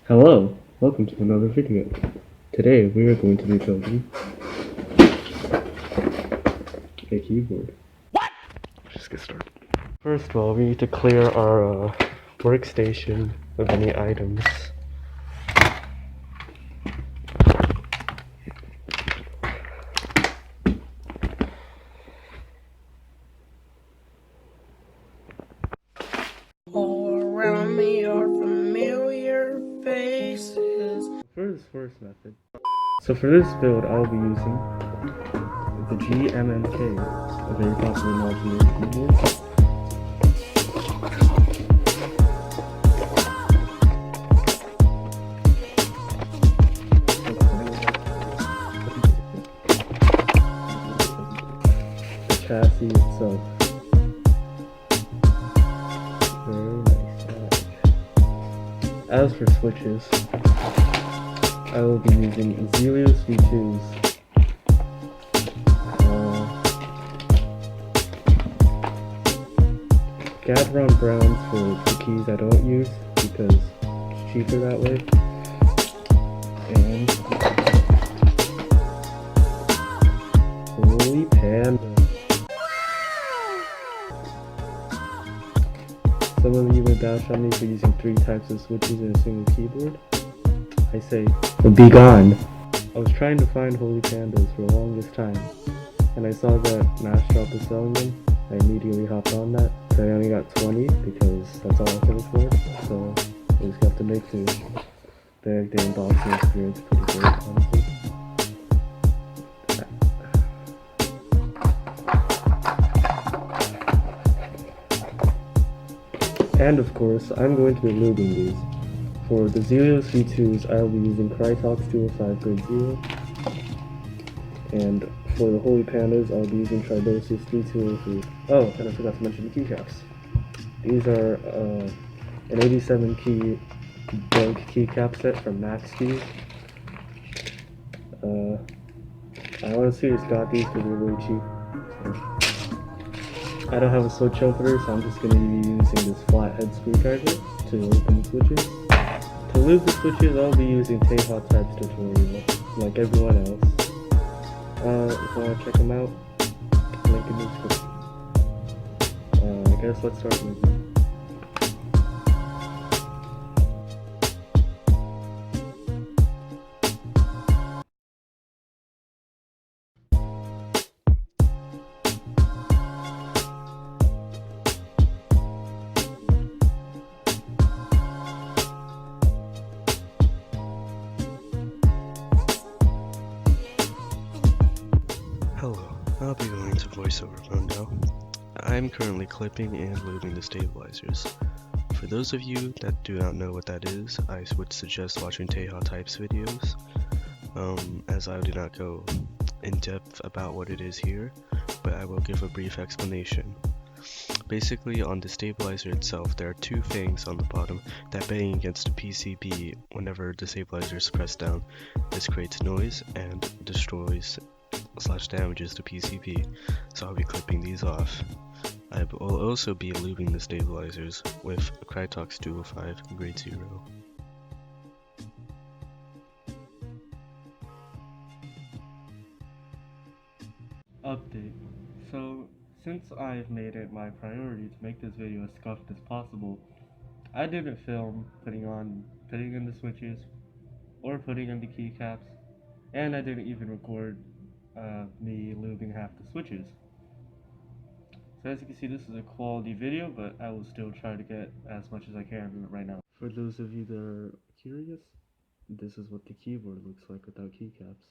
Hello, welcome to another video. Today we are going to be building a keyboard. What? Let's just get started. First of all, we need to clear our workstation of any items. All around me are familiar faces. For this first method, so for this build I'll be using the ᵗʰᵉቬᵉ, a very popular modular keyboard. The chassis itself. Very nice. As for switches, I will be using ᵗʰᵉቬᵉs, ᵗʰᵉቬᵉs for the keys I don't use because it's cheaper that way, and Holy Panda. Some of you would dash on me for using 3 types of switches in a single keyboard. I say, be gone! I was trying to find Holy Pandas for the longest time, and I saw that Mashshop was selling them. I immediately hopped on that. I only got 20 because that's all I could afford, so I just have to make do. The unboxing experience is pretty great, honestly. And of course, I'm going to be lubing these. For the ᵗʰᵉቬᵉs, I'll be using ᵗʰᵉቬᵉ grade 0. And for the Holy Pandas, I'll be using ᵗʰᵉቬᵉ 3203. Oh, and I forgot to mention the keycaps. These are an 87 key blank keycap set from Max Keys. I honestly just got these because they're really cheap. So. I don't have a switch opener, so I'm just going to be using this flathead screwdriver to open the switches. To lube the switches, I'll be using ᵗʰᵉቬᵉ tutorial, like everyone else. If you want to check them out, link in the description. I guess let's start lubing. Hello, I'll be going to voiceover mode now. I'm currently clipping and lubing the stabilizers. For those of you that do not know what that is, I would suggest watching ᵗʰᵉቬᵉ's videos, as I do not go in depth about what it is here, but I will give a brief explanation. Basically, on the stabilizer itself, there are 2 things on the bottom that bang against the PCB whenever the stabilizer is pressed down. This creates noise and destroys / damages the PCB, so I'll be clipping these off. I will also be lubing the stabilizers with ᵗʰᵉቬᵉ grade 0. Update. So, since I've made it my priority to make this video as scuffed as possible, I didn't film putting in the switches or putting in the keycaps, and I didn't even record me lubing half the switches. So as you can see, this is a quality video, but I will still try to get as much as I can right now. For those of you that are curious, this is what the keyboard looks like without keycaps.